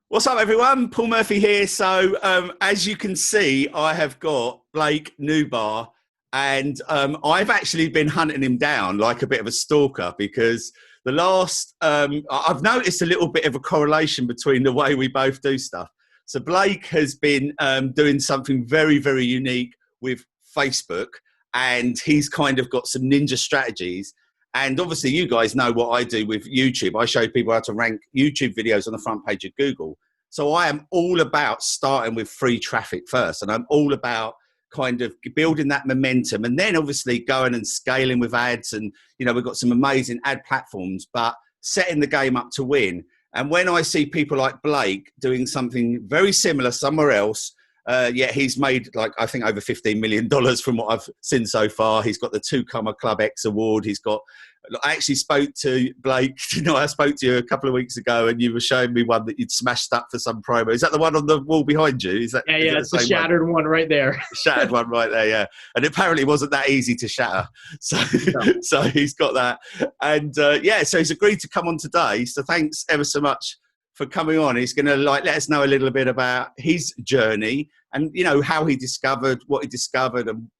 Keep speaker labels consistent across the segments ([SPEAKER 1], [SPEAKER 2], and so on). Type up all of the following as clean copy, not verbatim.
[SPEAKER 1] What's up, everyone? Paul Murphy here. So, as you can see, I have got Blake Nubar, and I've actually been hunting him down like a bit of a stalker because I've noticed a little bit of a correlation between the way we both do stuff. So, Blake has been doing something very, very unique with Facebook, and he's kind of got some ninja strategies. And obviously, you guys know what I do with YouTube. I show people how to rank YouTube videos on the front page of Google. So I am all about starting with free traffic first. And I'm all about kind of building that momentum and then obviously going and scaling with ads. And, we've got some amazing ad platforms, but setting the game up to win. And when I see people like Blake doing something very similar somewhere else, yet he's made I think over $15 million from what I've seen so far. He's got the Two-Comer Club X award. I actually spoke to Blake. I spoke to you a couple of weeks ago and you were showing me one that you'd smashed up for some promo. Is that the one on the wall behind you? Is that?
[SPEAKER 2] Yeah, it's the shattered one right there.
[SPEAKER 1] Shattered one right there, yeah. And apparently it wasn't that easy to shatter. So, no. So he's got that. And so he's agreed to come on today. So thanks ever so much for coming on. He's going to let us know a little bit about his journey and, how he discovered what he discovered and,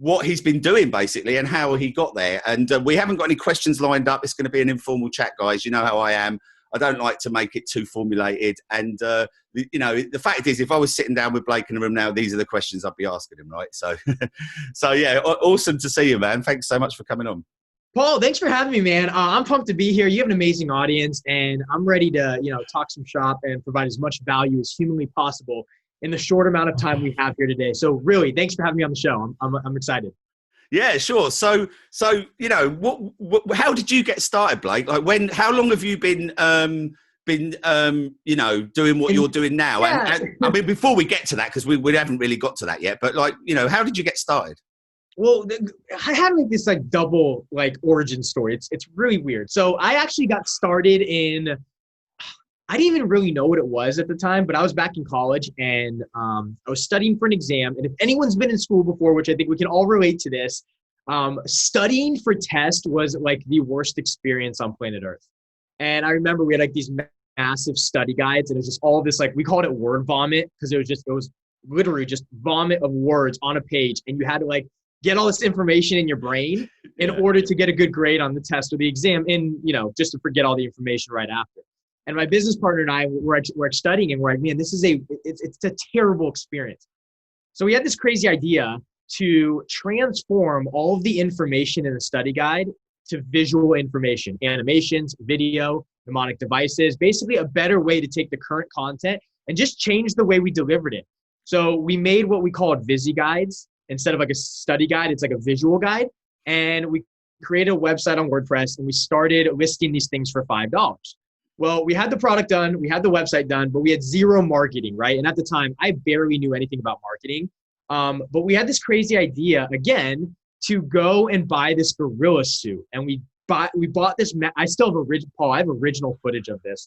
[SPEAKER 1] what he's been doing basically and how he got there. And we haven't got any questions lined up. It's going to be an informal chat, guys. You know how I am. I don't like to make it too formulated. And, the fact is, if I was sitting down with Blake in the room now, these are the questions I'd be asking him, right? So, yeah, awesome to see you, man. Thanks so much for coming on.
[SPEAKER 2] Paul, thanks for having me, man. I'm pumped to be here. You have an amazing audience, and I'm ready to, talk some shop and provide as much value as humanly possible in the short amount of time we have here today. So really, thanks for having me on the show. I'm excited.
[SPEAKER 1] Yeah, sure. So how did you get started, Blake? How long have you been doing what you're doing now?
[SPEAKER 2] Yeah.
[SPEAKER 1] And I mean, before we get to that, because we haven't really got to that yet, but how did you get started?
[SPEAKER 2] Well, I had this double origin story. It's really weird. So I actually got started I didn't even really know what it was at the time, but I was back in college and I was studying for an exam. And if anyone's been in school before, which I think we can all relate to this, studying for test was the worst experience on planet Earth. And I remember we had these massive study guides and it was just all this, we called it word vomit because it was literally just vomit of words on a page. And you had to get all this information in your brain in order to get a good grade on the test or the exam and, just to forget all the information right after. And my business partner and I were studying and we're like, man, it's a terrible experience. So we had this crazy idea to transform all of the information in the study guide to visual information, animations, video, mnemonic devices, basically a better way to take the current content and just change the way we delivered it. So we made what we called Visi guides. Instead of a study guide, it's a visual guide. And we created a website on WordPress and we started listing these things for $5. Well, we had the product done, we had the website done, but we had zero marketing, right? And at the time, I barely knew anything about marketing. But we had this crazy idea, again, to go and buy this gorilla suit. And we bought this, I still have Paul, I have original footage of this.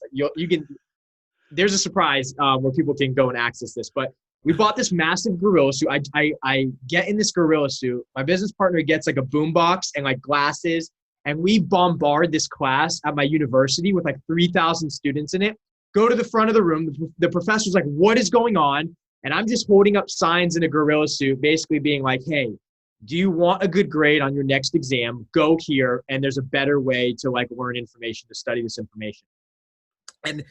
[SPEAKER 2] There's a surprise where people can go and access this. But we bought this massive gorilla suit. I get in this gorilla suit. My business partner gets a boombox and glasses. And we bombard this class at my university with 3,000 students in it. Go to the front of the room. The professor's like, what is going on? And I'm just holding up signs in a gorilla suit, basically being like, hey, do you want a good grade on your next exam? Go here. And there's a better way to learn information, to study this information. And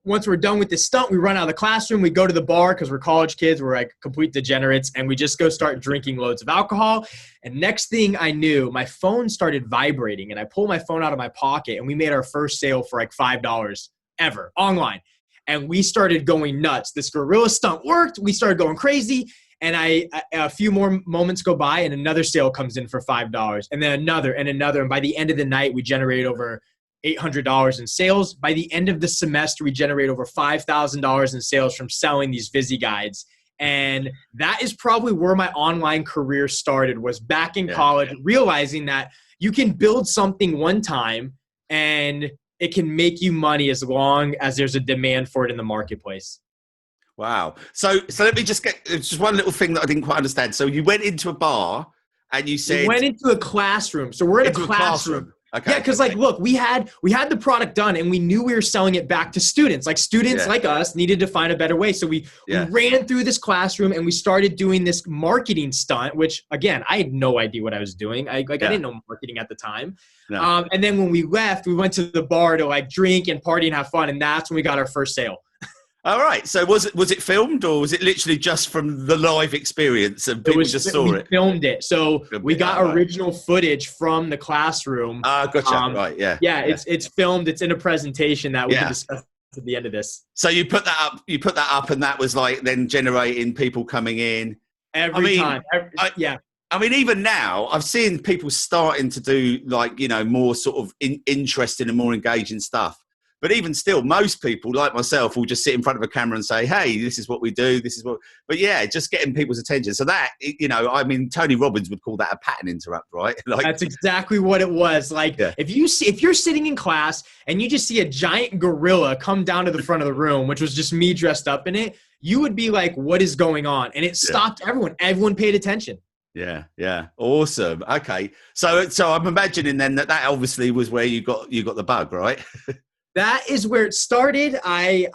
[SPEAKER 2] once we're done with this stunt, we run out of the classroom, we go to the bar because we're college kids, we're complete degenerates, and we just go start drinking loads of alcohol. And next thing I knew, my phone started vibrating and I pulled my phone out of my pocket and we made our first sale for $5 ever online. And we started going nuts. This gorilla stunt worked. We started going crazy. And a few more moments go by and another sale comes in for $5 and then another and another. And by the end of the night, we generated over $800 in sales. By the end of the semester, we generate over $5,000 in sales from selling these Visi guides. And that is probably where my online career started, was back in college, realizing that you can build something one time and it can make you money as long as there's a demand for it in the marketplace.
[SPEAKER 1] Wow. So let me just get just one little thing that I didn't quite understand. So you went into a bar and you said...
[SPEAKER 2] We went into a classroom. So we're in a classroom.
[SPEAKER 1] Okay.
[SPEAKER 2] Yeah, because like, look, we had the product done, and we knew we were selling it back to students. Like students like us needed to find a better way. So we ran through this classroom and we started doing this marketing stunt, which again, I had no idea what I was doing. I didn't know marketing at the time.
[SPEAKER 1] No.
[SPEAKER 2] And then when we left, we went to the bar to like drink and party and have fun, and that's when we got our first sale.
[SPEAKER 1] All right. So was it filmed, or was it literally just from the live experience and people just saw it?
[SPEAKER 2] We filmed it. So we got original footage from the classroom.
[SPEAKER 1] Gotcha. Right. Yeah.
[SPEAKER 2] Yeah. It's filmed. It's in a presentation that we can discuss at the end of this.
[SPEAKER 1] So you put that up, and that was like then generating people coming in
[SPEAKER 2] every time.
[SPEAKER 1] I mean, even now, I've seen people starting to do like, more sort of interesting and more engaging stuff. But even still, most people like myself will just sit in front of a camera and say, hey, this is what we do. This is what, but yeah, just getting people's attention. So that, I mean, Tony Robbins would call that a pattern interrupt, right? Like,
[SPEAKER 2] that's exactly what it was. Like if you're sitting in class and you just see a giant gorilla come down to the front of the room, which was just me dressed up in it, you would be like, what is going on? And it stopped everyone. Everyone paid attention.
[SPEAKER 1] Yeah. Awesome. Okay. So I'm imagining then that obviously was where you got the bug, right?
[SPEAKER 2] That is where it started. That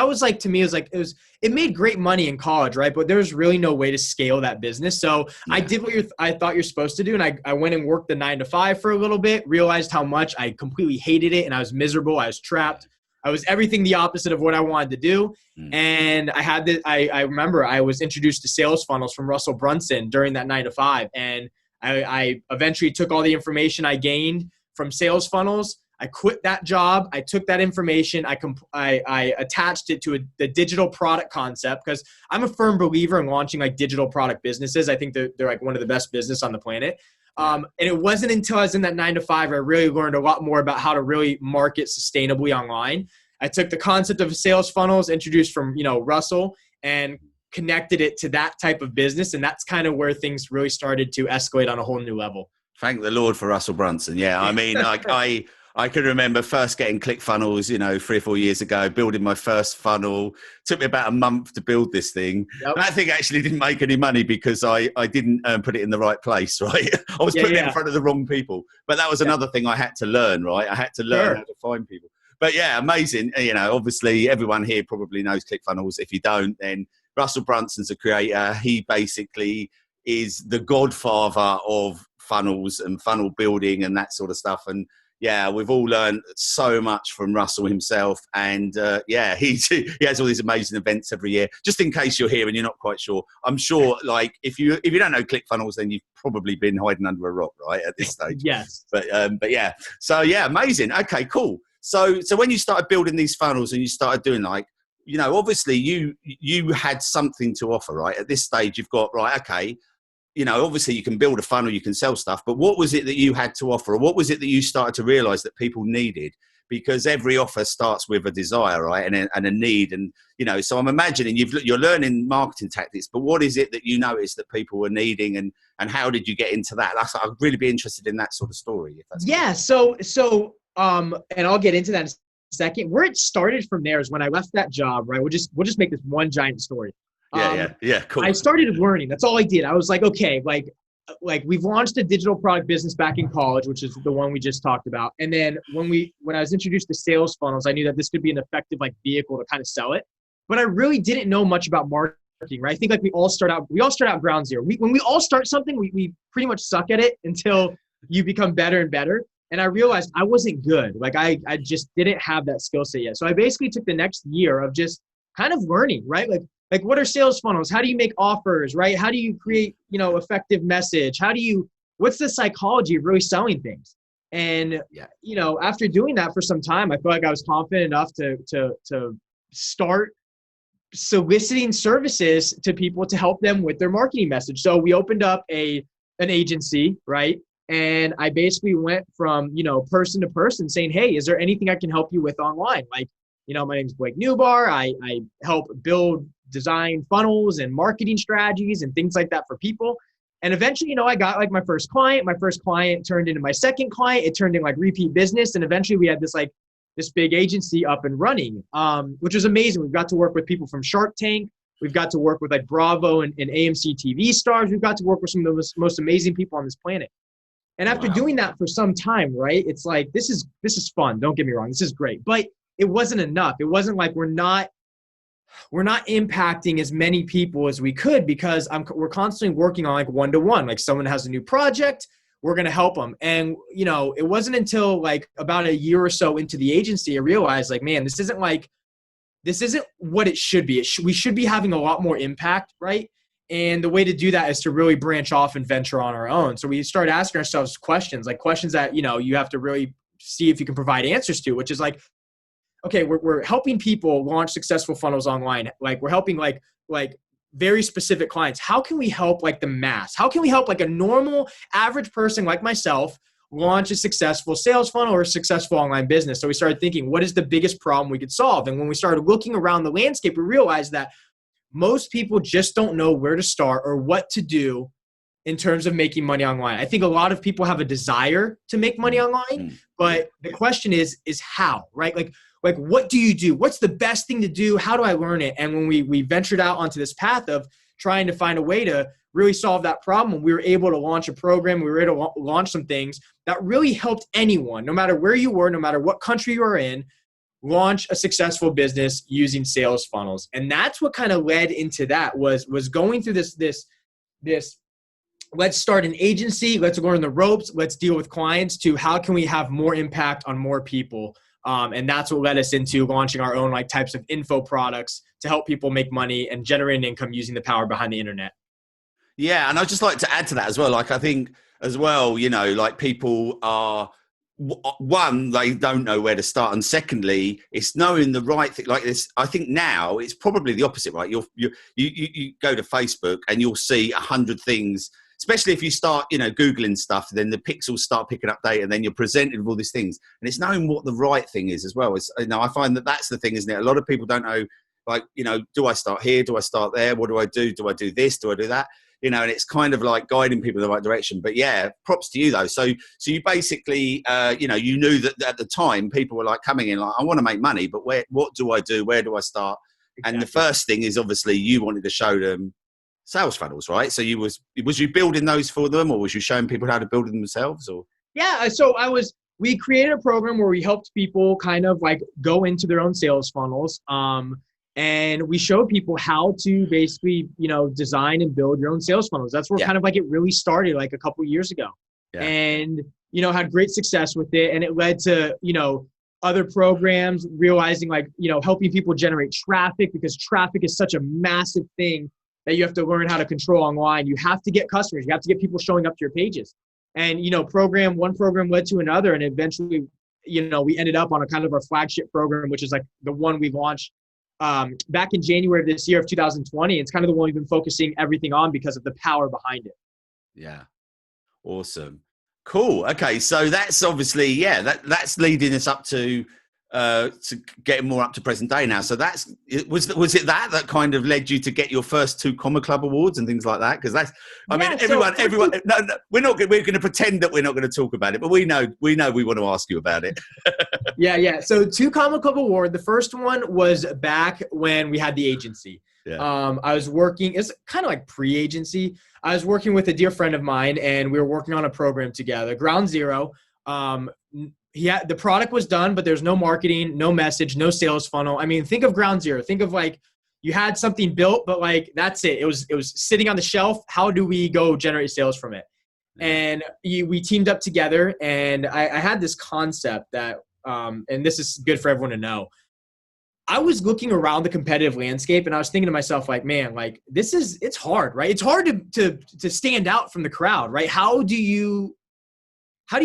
[SPEAKER 2] was like, to me, it made great money in college, right? But there was really no way to scale that business. So I did what I thought you're supposed to do. And I went and worked the 9 to 5 for a little bit, realized how much I completely hated it. And I was miserable. I was trapped. I was everything the opposite of what I wanted to do. And I remember I was introduced to sales funnels from Russell Brunson during that 9 to 5. And I eventually took all the information I gained from sales funnels. I quit that job. I took that information. I attached it to the digital product concept, because I'm a firm believer in launching like digital product businesses. I think they're like one of the best business on the planet. And it wasn't until I was in that 9 to 5 I really learned a lot more about how to really market sustainably online. I took the concept of sales funnels introduced from Russell and connected it to that type of business, and that's kind of where things really started to escalate on a whole new level.
[SPEAKER 1] Thank the Lord for Russell Brunson. Yeah, I mean, like I can remember first getting ClickFunnels, 3 or 4 years ago, building my first funnel. Took me about a month to build this thing. Yep. That thing actually didn't make any money because I didn't put it in the right place, right? I was putting it in front of the wrong people. But that was another thing I had to learn, right? I had to learn how to find people. But yeah, amazing. Obviously everyone here probably knows ClickFunnels. If you don't, then Russell Brunson's a creator. He basically is the godfather of funnels and funnel building and that sort of stuff. And yeah, we've all learned so much from Russell himself. And he has all these amazing events every year. Just in case you're here and you're not quite sure, I'm sure like if you don't know ClickFunnels, then you've probably been hiding under a rock, right, at this stage.
[SPEAKER 2] Yes.
[SPEAKER 1] But yeah. So yeah, amazing. Okay, cool. So when you started building these funnels and you started doing like, obviously you had something to offer, right? At this stage, you've got, right, okay, obviously you can build a funnel, you can sell stuff, but what was it that you had to offer? Or what was it that you started to realize that people needed? Because every offer starts with a desire, right? And a need. And, so I'm imagining you're learning marketing tactics, but what is it that you noticed that people were needing, and how did you get into that? I'd really be interested in that sort of story. If that's
[SPEAKER 2] So, and I'll get into that in a second. Where it started from there is when I left that job, right? We'll just make this one giant story.
[SPEAKER 1] Yeah, cool.
[SPEAKER 2] I started learning. That's all I did. I was like, okay, like we've launched a digital product business back in college, which is the one we just talked about. And then when I was introduced to sales funnels, I knew that this could be an effective like vehicle to kind of sell it. But I really didn't know much about marketing, right? I think like we all start out ground zero. When we all start something, we pretty much suck at it until you become better and better. And I realized I wasn't good. Like I just didn't have that skill set yet. So I basically took the next year of just kind of learning, right? Like what are sales funnels? How do you make offers, right? How do you create, effective message? What's the psychology of really selling things? And, after doing that for some time, I felt like I was confident enough to start soliciting services to people to help them with their marketing message. So we opened up an agency, right? And I basically went from, person to person saying, hey, is there anything I can help you with online? Like, my name's Blake Nubar. I help build, design funnels and marketing strategies and things like that for people. And eventually, I got like my first client. My first client turned into my second client. It turned into like repeat business. And eventually we had this big agency up and running, which was amazing. We've got to work with people from Shark Tank. We've got to work with like Bravo and AMC TV stars. We've got to work with some of the most amazing people on this planet. And after
[SPEAKER 1] Wow.
[SPEAKER 2] doing that for some time, right, it's like, this is fun. Don't get me wrong. This is great. But it wasn't enough. It wasn't like we're not impacting as many people as we could, because we're constantly working on like one-to-one. Like someone has a new project, we're going to help them. And, you know, it wasn't until like about a year or so into the agency, I realized like, man, this isn't what it should be. We should be having a lot more impact, right? And the way to do that is to really branch off and venture on our own. So we started asking ourselves questions that, you know, you have to really see if you can provide answers to, which is like, okay, we're helping people launch successful funnels online. Like we're helping like very specific clients. How can we help like the mass? How can we help like a normal average person like myself launch a successful sales funnel or a successful online business? So we started thinking, what is the biggest problem we could solve? And when we started looking around the landscape, we realized that most people just don't know where to start or what to do in terms of making money online. I think a lot of people have a desire to make money online, but the question is how, right? Like what do you do? What's the best thing to do? How do I learn it? And when we ventured out onto this path of trying to find a way to really solve that problem, we were able to launch a program. We were able to launch some things that really helped anyone, no matter where you were, no matter what country you are in, launch a successful business using sales funnels. And that's what kind of led into that was going through this, let's start an agency, let's learn the ropes, let's deal with clients, to how can we have more impact on more people. And that's what led us into launching our own like types of info products to help people make money and generate an income using the power behind the internet.
[SPEAKER 1] Yeah. And I'd just like to add to that as well. Like, I think as well, you know, like people are, one, they don't know where to start, and secondly, it's knowing the right thing. Like this, I think now it's probably the opposite, right? You go to Facebook and you'll see 100 things, especially if you start, you know, Googling stuff, then the pixels start picking up data, and then you're presented with all these things, and it's knowing what the right thing is as well. It's, you know, I find that's the thing, isn't it? A lot of people don't know, like, you know, do I start here? Do I start there? What do I do? Do I do this? Do I do that? You know, and it's kind of like guiding people in the right direction. But yeah, props to you though. So you basically, you know, you knew that at the time people were like coming in like, I want to make money, but what do I do? Where do I start? Exactly. And the first thing is obviously you wanted to show them sales funnels, right? So was you building those for them, or was you showing people how to build them themselves? Or
[SPEAKER 2] yeah, so we created a program where we helped people kind of like go into their own sales funnels. And we showed people how to basically, you know, design and build your own sales funnels. That's where kind of like it really started like a couple of years ago. Yeah. And, you know, had great success with it. And it led to, you know, other programs realizing like, you know, helping people generate traffic, because traffic is such a massive thing that you have to learn how to control online. You have to get customers. You have to get people showing up to your pages. And, you know, one program led to another. And eventually, you know, we ended up on a kind of our flagship program, which is like the one we launched back in January of this year of 2020. It's kind of the one we've been focusing everything on because of the power behind it.
[SPEAKER 1] Yeah. Awesome. Cool. Okay. So that's obviously, yeah, that's leading us up to getting more up to present day now. So was it that kind of led you to get your first 2 Comma Club awards and things like that? Because that's, I mean, everyone, no, we're going to pretend that we're not going to talk about it, but we know we want to ask you about it.
[SPEAKER 2] Yeah. So 2 Comma Club award. The first one was back when we had the agency. Yeah. I was working, it's kind of like pre-agency. I was working with a dear friend of mine, and we were working on a program together, Ground Zero. The product was done, but there's no marketing, no message, no sales funnel. I mean, think of Ground Zero. Think of like you had something built, but like that's it. It was sitting on the shelf. How do we go generate sales from it? And we teamed up together, and I had this concept that, and this is good for everyone to know. I was looking around the competitive landscape, and I was thinking to myself, like, man, like it's hard, right? It's hard to stand out from the crowd, right? How do you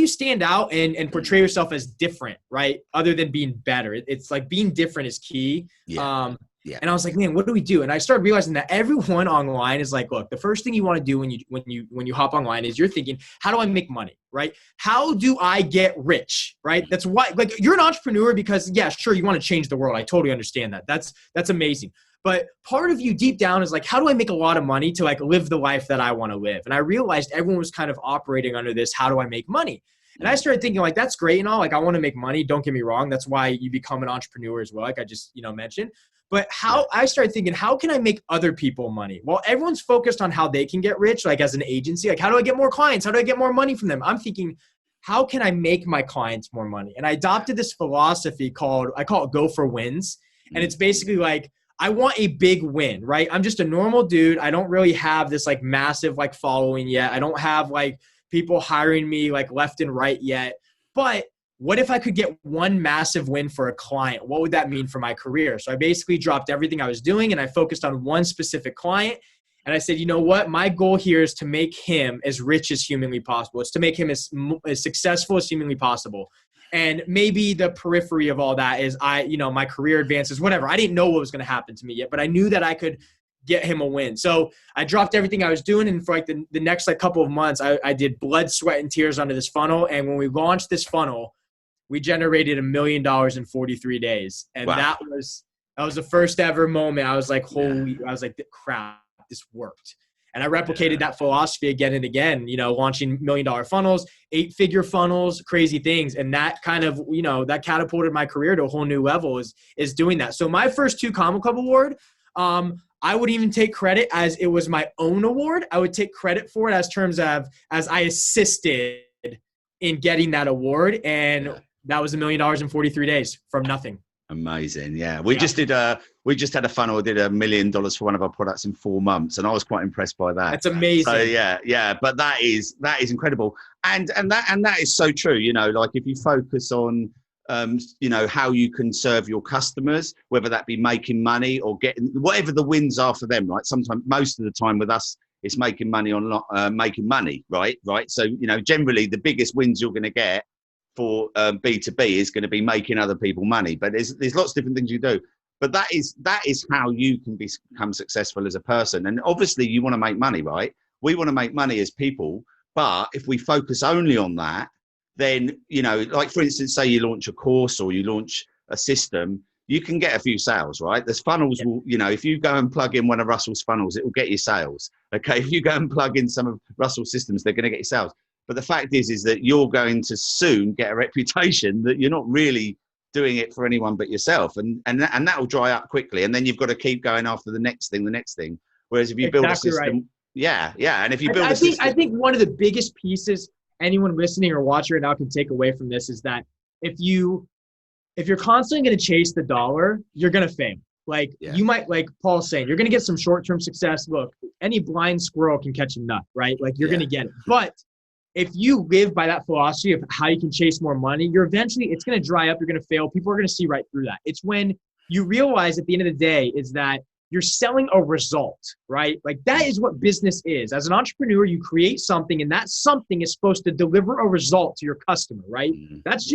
[SPEAKER 2] stand out and portray yourself as different, right? Other than being better. It's like being different is key. Yeah. And I was like, man, what do we do? And I started realizing that everyone online is like, look, the first thing you want to do when you hop online is you're thinking, how do I make money, right? How do I get rich, right? That's why, like, you're an entrepreneur because, yeah, sure, you want to change the world. I totally understand that. That's amazing. But part of you deep down is like, how do I make a lot of money to like live the life that I want to live? And I realized everyone was kind of operating under this, how do I make money? And I started thinking like, that's great and all. Like, I want to make money. Don't get me wrong. That's why you become an entrepreneur as well. Like I just, mentioned. But I started thinking, how can I make other people money? Well, everyone's focused on how they can get rich, like as an agency. Like, how do I get more clients? How do I get more money from them? I'm thinking, how can I make my clients more money? And I adopted this philosophy I call it go for wins. And it's basically like, I want a big win, right? I'm just a normal dude. I don't really have this like massive like following yet. I don't have like people hiring me like left and right yet. But what if I could get one massive win for a client? What would that mean for my career? So I basically dropped everything I was doing and I focused on one specific client. And I said, you know what? My goal here is to make him as rich as humanly possible. It's to make him as successful as humanly possible. And maybe the periphery of all that is my career advances, whatever. I didn't know what was going to happen to me yet, but I knew that I could get him a win. So I dropped everything I was doing. And for like the next like couple of months, I did blood, sweat, and tears under this funnel. And when we launched this funnel, we generated $1 million in 43 days. And
[SPEAKER 1] wow.
[SPEAKER 2] that was the first ever moment. I was like, I was like, crap. This worked. And I replicated that philosophy again and again, launching $1 million funnels, 8-figure funnels, crazy things. And that kind of, that catapulted my career to a whole new level is doing that. So my first 2 Combo Club award, I would even take credit as it was my own award. I would take credit for it as I assisted in getting that award. And that was $1 million in 43 days from nothing.
[SPEAKER 1] Amazing. Yeah. We just had a funnel, did $1 million for one of our products in 4 months. And I was quite impressed by that.
[SPEAKER 2] That's amazing.
[SPEAKER 1] So yeah. But that is incredible. And that is so true. Like if you focus on, how you can serve your customers, whether that be making money or getting whatever the wins are for them, right? Sometimes, most of the time with us, it's making money on making money, right? So, generally the biggest wins you're going to get for B2B is going to be making other people money, but there's lots of different things you do. But that is how you can become successful as a person. And obviously you want to make money, right? We want to make money as people, but if we focus only on that, then, like for instance, say you launch a course or you launch a system, you can get a few sales, right? There's funnels, will, if you go and plug in one of Russell's funnels, it will get you sales. Okay. If you go and plug in some of Russell's systems, they're going to get you sales. But the fact is that you're going to soon get a reputation that you're not really doing it for anyone but yourself. And that will dry up quickly. And then you've got to keep going after the next thing. Whereas if you build a system, And if you build
[SPEAKER 2] I think one of the biggest pieces anyone listening or watching right now can take away from this is that if you're constantly going to chase the dollar, you're going to fail. Like you might, like Paul's saying, you're going to get some short-term success. Look, any blind squirrel can catch a nut, right? Like you're going to get it. But if you live by that philosophy of how you can chase more money, it's going to dry up. You're going to fail. People are going to see right through that. It's when you realize at the end of the day is that you're selling a result, right? Like that is what business is. As an entrepreneur, you create something and that something is supposed to deliver a result to your customer, right? That's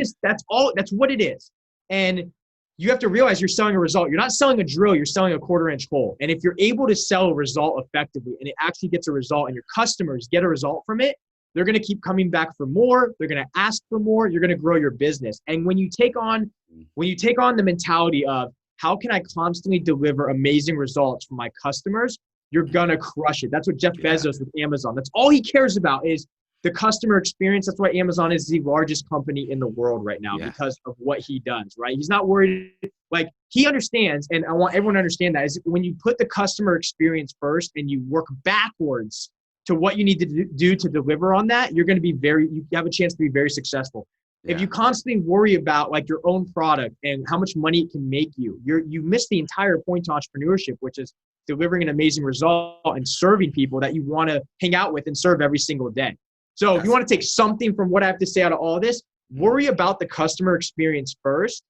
[SPEAKER 2] what it is. And you have to realize you're selling a result. You're not selling a drill, you're selling a 1/4-inch hole. And if you're able to sell a result effectively and it actually gets a result and your customers get a result from it, they're going to keep coming back for more. They're going to ask for more. You're going to grow your business. And when you take on the mentality of how can I constantly deliver amazing results for my customers, you're going to crush it. That's what Jeff Bezos with Amazon. That's all he cares about is the customer experience. That's why Amazon is the largest company in the world right now because of what he does, right? He's not worried. Like he understands, and I want everyone to understand that, is when you put the customer experience first and you work backwards to what you need to do to deliver on that, you're going to be you have a chance to be very successful. If you constantly worry about like your own product and how much money it can make you miss the entire point to entrepreneurship, which is delivering an amazing result and serving people that you want to hang out with and serve every single day. So if you want to take something from what I have to say out of all this, worry about the customer experience first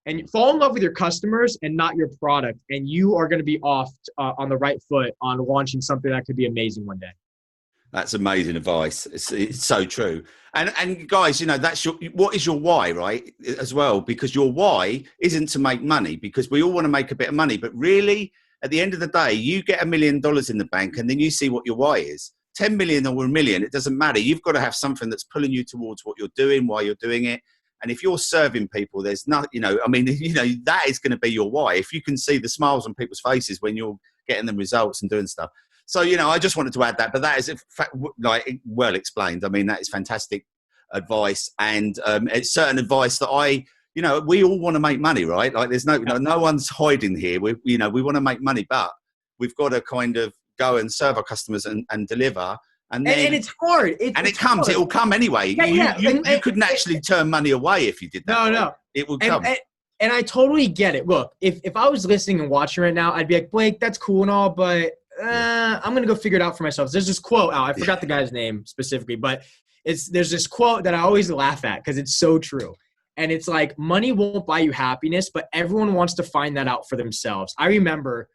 [SPEAKER 2] and fall in love with your customers and not your product. And you are going to be off on the right foot on launching something that could be amazing one day.
[SPEAKER 1] That's amazing advice. It's so true. And guys, that's what is your why, right? As well, because your why isn't to make money, because we all want to make a bit of money, but really at the end of the day, you get $1 million in the bank and then you see what your why is. 10 million or 1 million, it doesn't matter. You've got to have something that's pulling you towards what you're doing, why you're doing it. And if you're serving people, there's not, that is going to be your why. If you can see the smiles on people's faces when you're getting them results and doing stuff. So, I just wanted to add that, but that is well explained. I mean, that is fantastic advice, and it's certain advice that we all want to make money, right? Like there's no one's hiding here. We want to make money, but we've got to kind of go and serve our customers and deliver. And then
[SPEAKER 2] it's hard.
[SPEAKER 1] It will come anyway. You couldn't actually turn money away if you did that.
[SPEAKER 2] No.
[SPEAKER 1] It will come.
[SPEAKER 2] And I totally get it. Look, if I was listening and watching right now, I'd be like, Blake, that's cool and all, but I'm going to go figure it out for myself. There's this quote out. I forgot the guy's name specifically, but there's this quote that I always laugh at because it's so true. And it's like, money won't buy you happiness, but everyone wants to find that out for themselves. I remember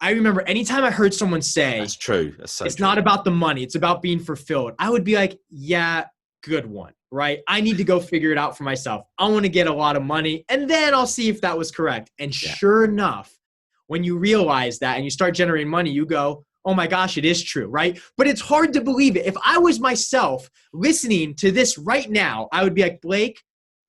[SPEAKER 2] anytime I heard someone say,
[SPEAKER 1] that's true. That's so
[SPEAKER 2] it's
[SPEAKER 1] true.
[SPEAKER 2] not about the money. It's about being fulfilled. I would be like, yeah, good one, right? I need to go figure it out for myself. I want to get a lot of money and then I'll see if that was correct. And sure enough, when you realize that and you start generating money, you go, oh my gosh, it is true, right? But it's hard to believe it. If I was myself listening to this right now, I would be like, Blake,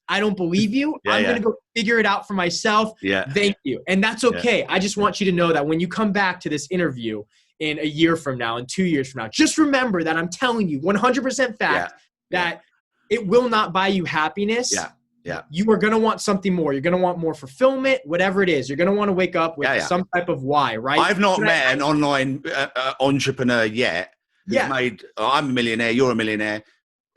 [SPEAKER 2] I don't believe you. I'm going to go figure it out for myself.
[SPEAKER 1] Yeah.
[SPEAKER 2] Thank you. And that's okay. I just want you to know that when you come back to this interview in a year from now, and 2 years from now, just remember that I'm telling you 100% fact that it will not buy you happiness.
[SPEAKER 1] Yeah.
[SPEAKER 2] You are going to want something more. You're going to want more fulfillment, whatever it is. You're going to want to wake up with some type of why, right?
[SPEAKER 1] I've not met an online entrepreneur yet who's made, I'm a millionaire, you're a millionaire.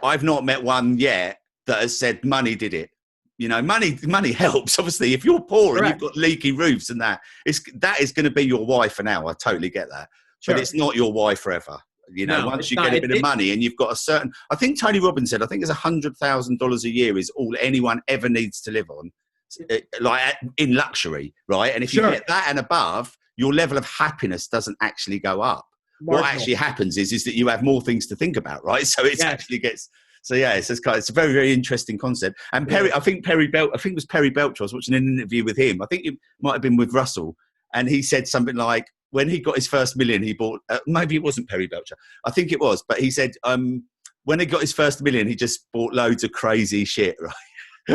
[SPEAKER 1] I've not met one yet that has said money did it. Money helps. Obviously, if you're poor and you've got leaky roofs and that is going to be your why for now. I totally get that. Sure. But it's not your why forever. Once you get a bit of money and you've got I think Tony Robbins said, I think it's $100,000 a year is all anyone ever needs to live on, like in luxury, right? And if you get that and above, your level of happiness doesn't actually go up. What actually happens is that you have more things to think about, right? So it actually gets... So it's a very, very interesting concept. And Perry, I think it was Perry Belcher. I was watching an interview with him. I think it might have been with Russell, and he said something like, when he got his first million, he bought. Maybe it wasn't Perry Belcher. I think it was, but he said when he got his first million, he just bought loads of crazy shit. Right?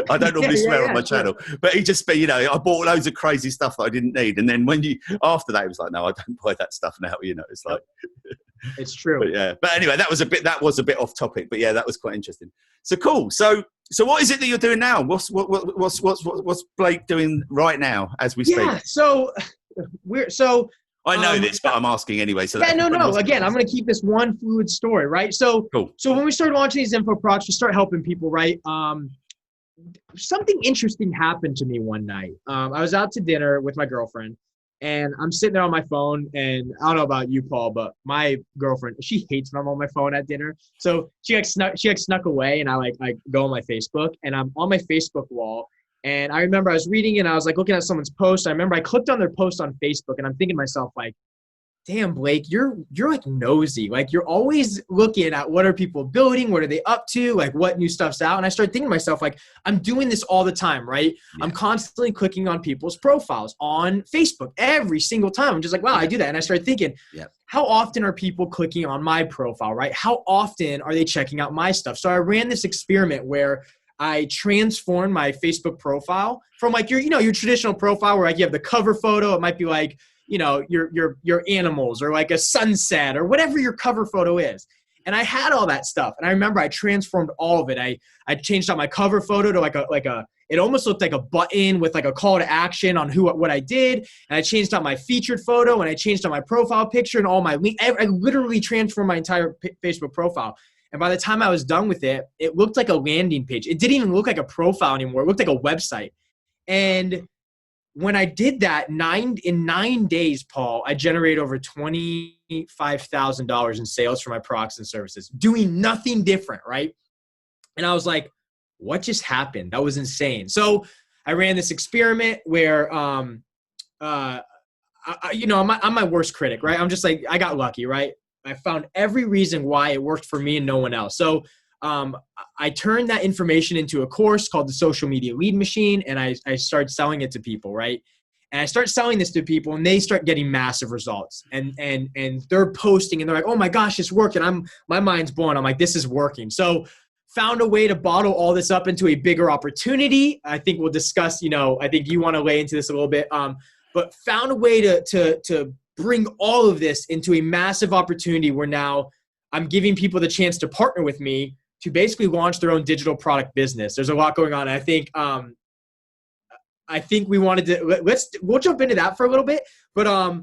[SPEAKER 1] I don't normally swear on my channel, but he just, I bought loads of crazy stuff that I didn't need. And then after that, he was like, no, I don't buy that stuff now. It's like,
[SPEAKER 2] it's true.
[SPEAKER 1] But anyway, that was a bit off topic, but that was quite interesting. So cool. So what is it that you're doing now? What's Blake doing right now as we speak?
[SPEAKER 2] Yeah.
[SPEAKER 1] I know this, but I'm asking anyway. So
[SPEAKER 2] no. Again, I'm going to keep this one fluid story, right? So,
[SPEAKER 1] cool.
[SPEAKER 2] So when we started launching these info products, we start helping people, right? Something interesting happened to me one night. I was out to dinner with my girlfriend, and I'm sitting there on my phone. And I don't know about you, Paul, but my girlfriend, she hates when I'm on my phone at dinner. So she snuck away, and I go on my Facebook, and I'm on my Facebook wall. And I remember I was reading and I was like looking at someone's post. I remember I clicked on their post on Facebook, and I'm thinking to myself, like, damn, Blake, you're like nosy. Like, you're always looking at what are people building? What are they up to? Like, what new stuff's out? And I started thinking to myself, like, I'm doing this all the time, right? Yeah. I'm constantly clicking on people's profiles on Facebook every single time. I'm just like, wow, I do that. And I started thinking, how often are people clicking on my profile, right? How often are they checking out my stuff? So I ran this experiment where I transformed my Facebook profile from like your traditional profile where like you have the cover photo. It might be like, your animals or like a sunset or whatever your cover photo is. And I had all that stuff. And I remember I transformed all of it. I changed out my cover photo to it almost looked like a button with like a call to action on what I did. And I changed out my featured photo, and I changed out my profile picture and all my link. I literally transformed my entire Facebook profile. And by the time I was done with it, it looked like a landing page. It didn't even look like a profile anymore. It looked like a website. And when I did that, in 9 days, Paul, I generated over $25,000 in sales for my products and services, doing nothing different, right? And I was like, what just happened? That was insane. So I ran this experiment where, I'm my worst critic, right? I'm just like, I got lucky, right? I found every reason why it worked for me and no one else. So I turned that information into a course called the Social Media Lead Machine, and I started selling it to people, right? And I start selling this to people, and they start getting massive results. And they're posting, and they're like, oh my gosh, it's working. My mind's blown. I'm like, this is working. So found a way to bottle all this up into a bigger opportunity. I think we'll discuss, I think you want to lay into this a little bit, but found a way to bring all of this into a massive opportunity where now I'm giving people the chance to partner with me to basically launch their own digital product business. There's a lot going on. I think we wanted to, we'll jump into that for a little bit, but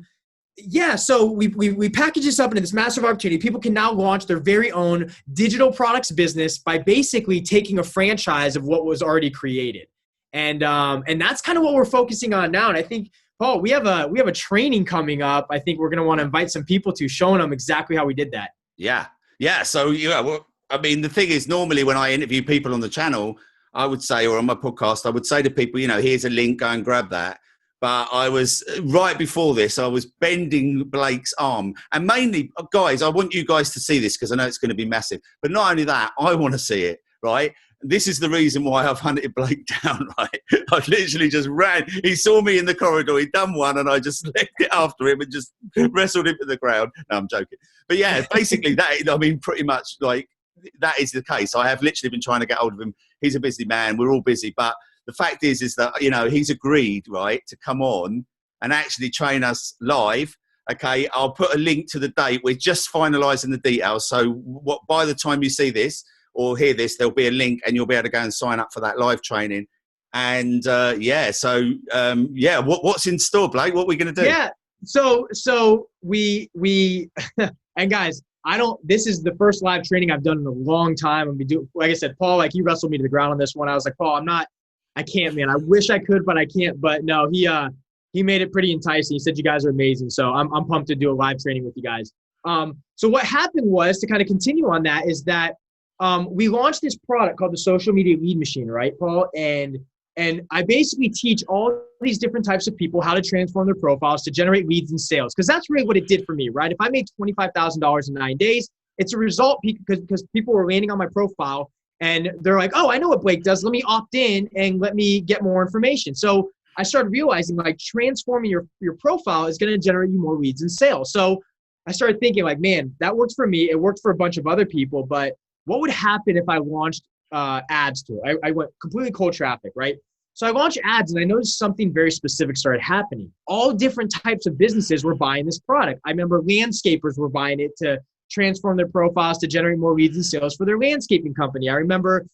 [SPEAKER 2] yeah, so we package this up into this massive opportunity. People can now launch their very own digital products business by basically taking a franchise of what was already created. And that's kind of what we're focusing on now. And I think, Paul, we have a training coming up. I think we're going to want to invite some people to, showing them exactly how we did that.
[SPEAKER 1] Yeah. Yeah. So, well, I mean, the thing is, normally when I interview people on the channel, I would say, or on my podcast, I would say to people, here's a link, go and grab that. But I was, right before this, I was bending Blake's arm. And mainly, guys, I want you guys to see this because I know it's going to be massive. But not only that, I want to see it, right? This is the reason why I've hunted Blake down, right? I literally just ran. He saw me in the corridor. He'd done one, and I just left it after him and just wrestled him to the ground. No, I'm joking. But yeah, basically pretty much like that is the case. I have literally been trying to get hold of him. He's a busy man. We're all busy. But the fact is that, he's agreed, right, to come on and actually train us live. Okay, I'll put a link to the date. We're just finalising the details. So by the time you see this, or hear this, there'll be a link and you'll be able to go and sign up for that live training. And what's in store, Blake? What are we going to do?
[SPEAKER 2] Yeah. So we and guys, this is the first live training I've done in a long time. And like I said, Paul, like, he wrestled me to the ground on this one. I was like, Paul, I can't, man. I wish I could, but I can't. But no, he made it pretty enticing. He said, you guys are amazing. So I'm pumped to do a live training with you guys. So what happened was, to kind of continue on that, is that we launched this product called the Social Media Lead Machine, right, Paul? And I basically teach all these different types of people how to transform their profiles to generate leads and sales. Because that's really what it did for me, right? If I made $25,000 in 9 days, it's a result because people were landing on my profile and they're like, oh, I know what Blake does. Let me opt in and let me get more information. So I started realizing, like, transforming your profile is going to generate you more leads and sales. So I started thinking, like, man, that works for me. It worked for a bunch of other people, but what would happen if I launched ads to it? I went completely cold traffic, right? So I launched ads, and I noticed something very specific started happening. All different types of businesses were buying this product. I remember landscapers were buying it to transform their profiles to generate more leads and sales for their landscaping company. I remember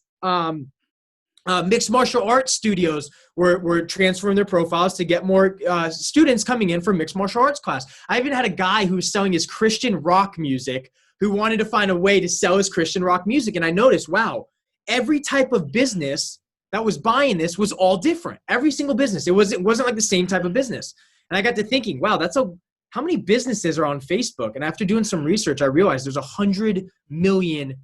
[SPEAKER 2] mixed martial arts studios were transferring their profiles to get more students coming in for mixed martial arts class. I even had a guy who was selling his Christian rock music who wanted to find a way to sell his Christian rock music. And I noticed, wow, every type of business that was buying this was all different. Every single business. It wasn't like the same type of business. And I got to thinking, wow, how many businesses are on Facebook? And after doing some research, I realized there's 100 million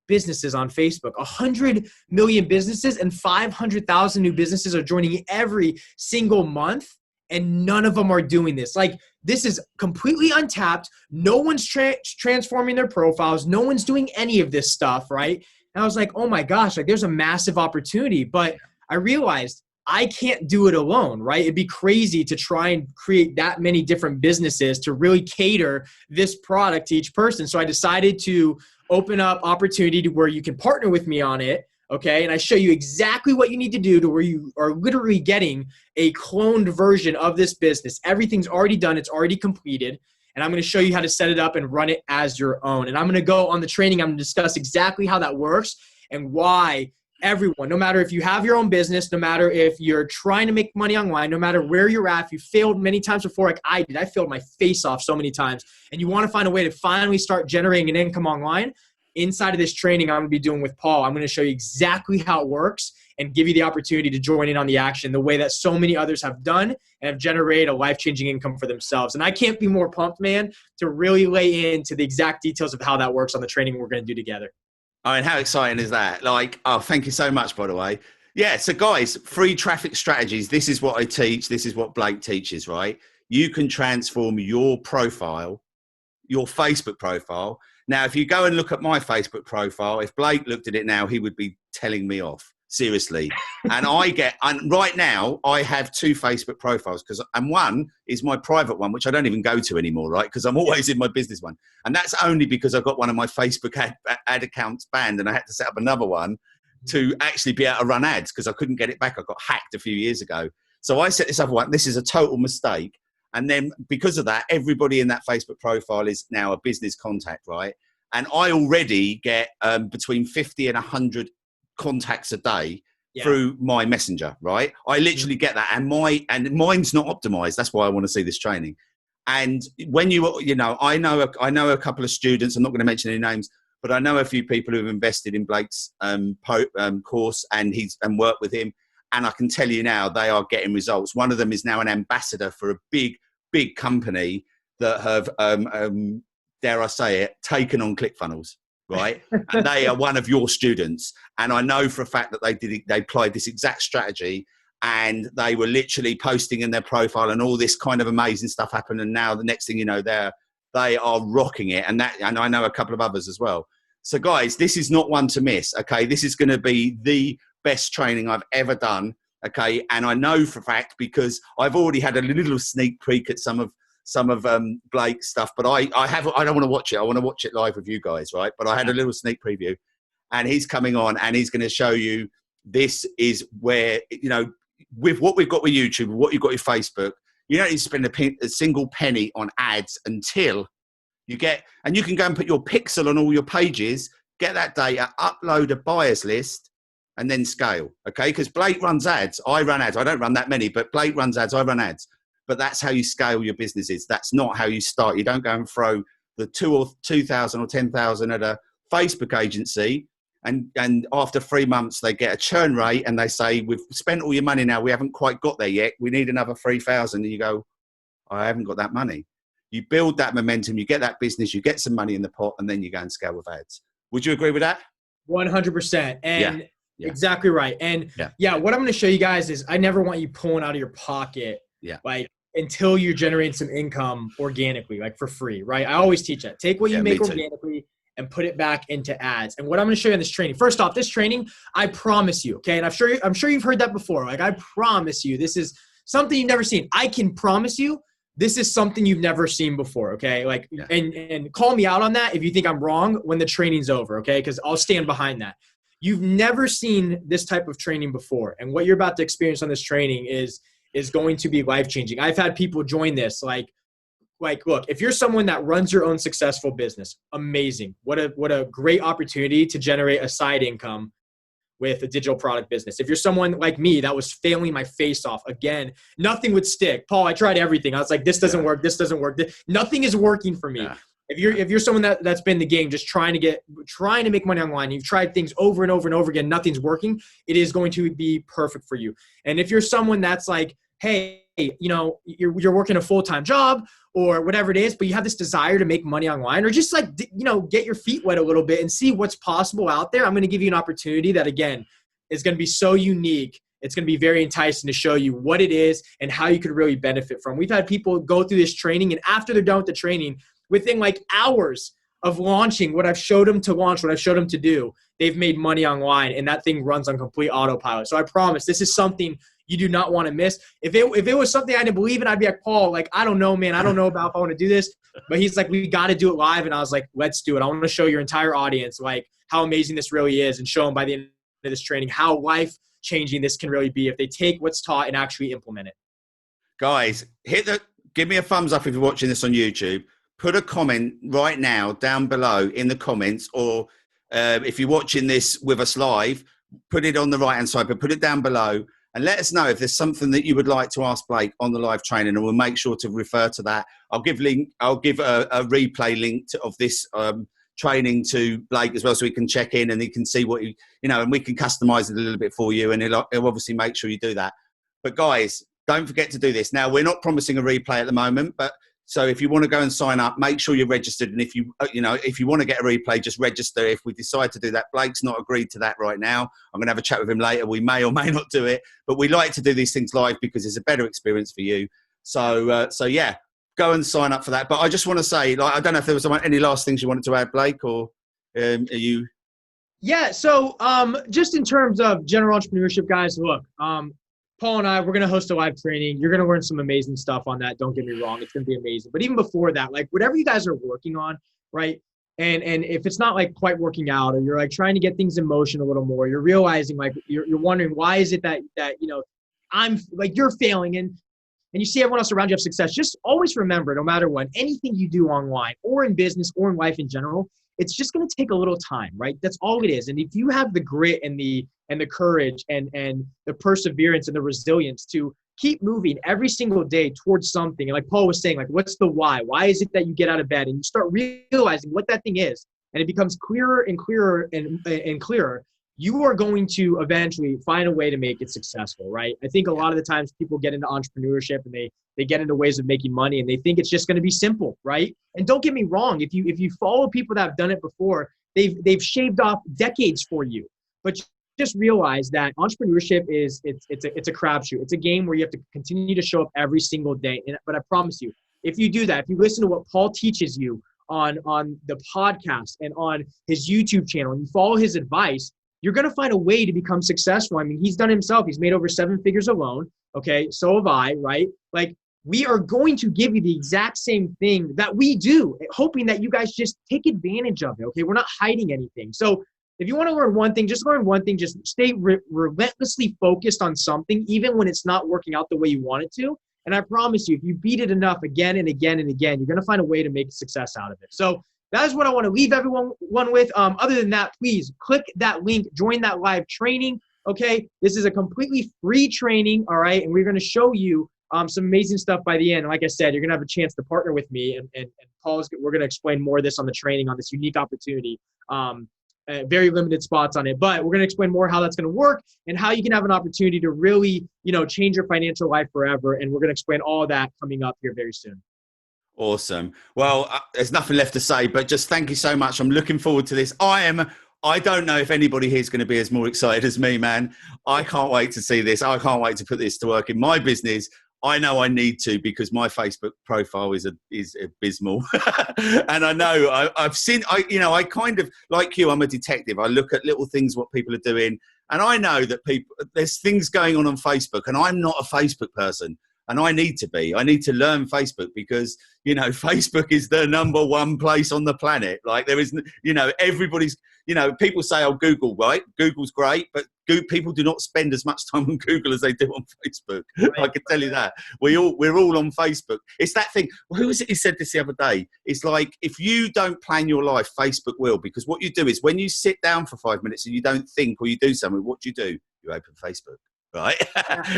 [SPEAKER 2] businesses on Facebook. 100 million businesses, and 500,000 new businesses are joining every single month. And none of them are doing this. Like, this is completely untapped. No one's transforming their profiles. No one's doing any of this stuff, right? And I was like, oh my gosh, like, there's a massive opportunity. But I realized I can't do it alone, right? It'd be crazy to try and create that many different businesses to really cater this product to each person. So I decided to open up opportunity to where you can partner with me on it. Okay. And I show you exactly what you need to do to where you are literally getting a cloned version of this business. Everything's already done. It's already completed. And I'm going to show you how to set it up and run it as your own. And I'm going to go on the training. I'm going to discuss exactly how that works and why everyone, no matter if you have your own business, no matter if you're trying to make money online, no matter where you're at, if you failed many times before, like I did, I failed my face off so many times, and you want to find a way to finally start generating an income online. Inside of this training I'm going to be doing with Paul, I'm going to show you exactly how it works and give you the opportunity to join in on the action the way that so many others have done and have generated a life-changing income for themselves. And I can't be more pumped, man, to really lay into the exact details of how that works on the training we're going to do together.
[SPEAKER 1] I mean, how exciting is that? Like, oh, thank you so much, by the way. Yeah, so guys, free traffic strategies. This is what I teach. This is what Blake teaches, right? You can transform your profile, your Facebook profile. Now, if you go and look at my Facebook profile, if Blake looked at it now, he would be telling me off, seriously. And right now, I have 2 Facebook profiles, and one is my private one, which I don't even go to anymore, right? Because I'm always in my business one. And that's only because I got one of my Facebook ad accounts banned, and I had to set up another one to actually be able to run ads because I couldn't get it back. I got hacked a few years ago. So I set this other one. This is a total mistake. And then because of that, everybody in that Facebook profile is now a business contact, right? And I already get between 50 and 100 contacts a day through my messenger, right? I literally get that. And mine's not optimized. That's why I want to see this training. And when I know a couple of students, I'm not going to mention any names, but I know a few people who have invested in Blake's course and work with him. And I can tell you now, they are getting results. One of them is now an ambassador for a big company that have, dare I say it, taken on ClickFunnels, right? And they are one of your students. And I know for a fact that they applied this exact strategy, and they were literally posting in their profile, and all this kind of amazing stuff happened. And now the next thing you know, they are rocking it. And I know a couple of others as well. So guys, this is not one to miss. Okay. This is going to be the best training I've ever done. Okay. And I know for a fact, because I've already had a little sneak peek at some of Blake's stuff, but I don't want to watch it. I want to watch it live with you guys. Right. But I had a little sneak preview, and he's coming on and he's going to show you, this is where, with what we've got with YouTube, what you've got with Facebook, you don't need to spend a single penny on ads until you get, and you can go and put your pixel on all your pages, get that data, upload a buyers list, and then scale. Okay. Because Blake runs ads. I run ads. I don't run that many, but Blake runs ads. I run ads. But that's how you scale your businesses. That's not how you start. You don't go and throw the 2,000 or 10,000 at a Facebook agency. And after 3 months, they get a churn rate and they say, we've spent all your money now. We haven't quite got there yet. We need another 3,000. And you go, I haven't got that money. You build that momentum, you get that business, you get some money in the pot, and then you go and scale with ads. Would you agree with that?
[SPEAKER 2] 100%. And exactly right. And what I'm going to show you guys is, I never want you pulling out of your pocket, like, until you're generating some income organically, like for free, right? I always teach that. Take what you make organically and put it back into ads. And what I'm going to show you in this training, first off, this training, I promise you, okay? And I'm sure you've heard that before. Like, I promise you, this is something you've never seen. I can promise you, this is something you've never seen before, okay? Like, and call me out on that if you think I'm wrong when the training's over, okay? Because I'll stand behind that. You've never seen this type of training before. And what you're about to experience on this training is going to be life-changing. I've had people join this, like, look, if you're someone that runs your own successful business, amazing. What a great opportunity to generate a side income with a digital product business. If you're someone like me that was failing my face off, again, nothing would stick. Paul, I tried everything. I was like, this doesn't work. This doesn't work. Nothing is working for me. Yeah. If you're someone that's been in the game, just trying to make money online, you've tried things over and over and over again, nothing's working, it is going to be perfect for you. And if you're someone that's like, hey, you're working a full-time job or whatever it is, but you have this desire to make money online, or just like, get your feet wet a little bit and see what's possible out there, I'm going to give you an opportunity that, again, is going to be so unique. It's going to be very enticing to show you what it is and how you could really benefit from. We've had people go through this training, and after they're done with the training, within like hours of launching what I've showed them to launch, what I've showed them to do, they've made money online, and that thing runs on complete autopilot. So I promise this is something you do not want to miss. If it was something I didn't believe in, I'd be like, Paul, like, I don't know, man. I don't know about if I want to do this. But he's like, we got to do it live. And I was like, let's do it. I want to show your entire audience, like, how amazing this really is, and show them by the end of this training how life-changing this can really be if they take what's taught and actually implement it.
[SPEAKER 1] Guys, give me a thumbs up if you're watching this on YouTube. Put a comment right now down below in the comments, or if you're watching this with us live, put it on the right-hand side, but put it down below. And let us know if there's something that you would like to ask Blake on the live training, and we'll make sure to refer to that. I'll give a replay link of this training to Blake as well, so he can check in and he can see what and we can customize it a little bit for you, and he'll obviously make sure you do that. But guys, don't forget to do this. Now, we're not promising a replay at the moment, but so if you want to go and sign up, make sure you're registered. And if you want to get a replay, just register. If we decide to do that, Blake's not agreed to that right now. I'm going to have a chat with him later. We may or may not do it, but we like to do these things live because it's a better experience for you. So yeah, go and sign up for that. But I just want to say, like, I don't know if there was any last things you wanted to add, Blake, or are you?
[SPEAKER 2] Yeah. So just in terms of general entrepreneurship, guys, look, Paul and I, we're going to host a live training. You're going to learn some amazing stuff on that. Don't get me wrong. It's going to be amazing. But even before that, like, whatever you guys are working on, right? And if it's not like quite working out, or you're like trying to get things in motion a little more, you're realizing, like, you're wondering, why is it that I'm like, you're failing, and you see everyone else around you have success. Just always remember, no matter what, anything you do online or in business or in life in general, it's just going to take a little time, right? That's all it is. And if you have the grit and the courage and the perseverance and the resilience to keep moving every single day towards something, and like Paul was saying, like, what's the why? Why is it that you get out of bed? And you start realizing what that thing is, and it becomes clearer and clearer and clearer, you are going to eventually find a way to make it successful, right? I think a lot of the times people get into entrepreneurship and they get into ways of making money and they think it's just going to be simple, right? And don't get me wrong, if you follow people that have done it before, they've shaved off decades for you. But just realize that entrepreneurship it's a crapshoot. It's a game where you have to continue to show up every single day. But I promise you, if you do that, if you listen to what Paul teaches you on the podcast and on his YouTube channel and you follow his advice, you're going to find a way to become successful. I mean, he's done himself. He's made over 7 figures alone. Okay. So have I, right? Like, we are going to give you the exact same thing that we do, hoping that you guys just take advantage of it. Okay. We're not hiding anything. So if you want to learn one thing, just learn one thing. Just stay relentlessly focused on something, even when it's not working out the way you want it to. And I promise you, if you beat it enough again and again and again, you're going to find a way to make a success out of it. So that is what I want to leave everyone with. Other than that, please click that link, join that live training. Okay. This is a completely free training. All right. And we're going to show you some amazing stuff by the end. And like I said, you're going to have a chance to partner with me and we're going to explain more of this on the training on this unique opportunity. Very limited spots on it, but we're going to explain more how that's going to work and how you can have an opportunity to really, change your financial life forever. And we're going to explain all of that coming up here very soon.
[SPEAKER 1] Awesome. Well, there's nothing left to say, but just thank you so much. I'm looking forward to this. I don't know if anybody here is going to be as more excited as me, man. I can't wait to see this. I can't wait to put this to work in my business. I know I need to because my Facebook profile is abysmal. And I know I've seen, I kind of, like you, I'm a detective. I look at little things, what people are doing. And I know that there's things going on Facebook and I'm not a Facebook person. And I need to be. I need to learn Facebook because, Facebook is the number one place on the planet. Like there is, everybody's, people say, oh, Google, right? Google's great, but people do not spend as much time on Google as they do on Facebook. Right. I can tell you that. We're all on Facebook. It's that thing. Who was it who said this the other day? It's like, if you don't plan your life, Facebook will. Because what you do is when you sit down for 5 minutes and you don't think or you do something, what do? You open Facebook. Right.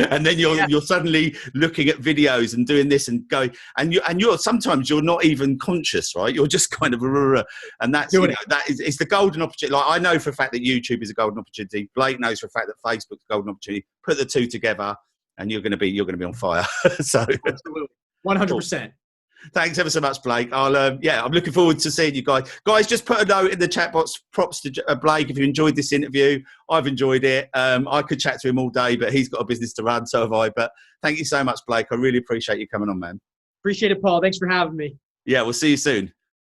[SPEAKER 1] And then you're suddenly looking at videos and doing this and going and you're sometimes you're not even conscious, right? You're just kind of and that's it's the golden opportunity. Like I know for a fact that YouTube is a golden opportunity. Blake knows for a fact that Facebook's a golden opportunity. Put the two together and you're gonna be on fire. So
[SPEAKER 2] absolutely 100%.
[SPEAKER 1] Thanks ever so much, Blake. I'm looking forward to seeing you guys. Guys, just put a note in the chat box. Props to Blake if you enjoyed this interview. I've enjoyed it. I could chat to him all day, but he's got a business to run, so have I. But thank you so much, Blake. I really appreciate you coming on, man.
[SPEAKER 2] Appreciate it, Paul. Thanks for having me.
[SPEAKER 1] Yeah, we'll see you soon.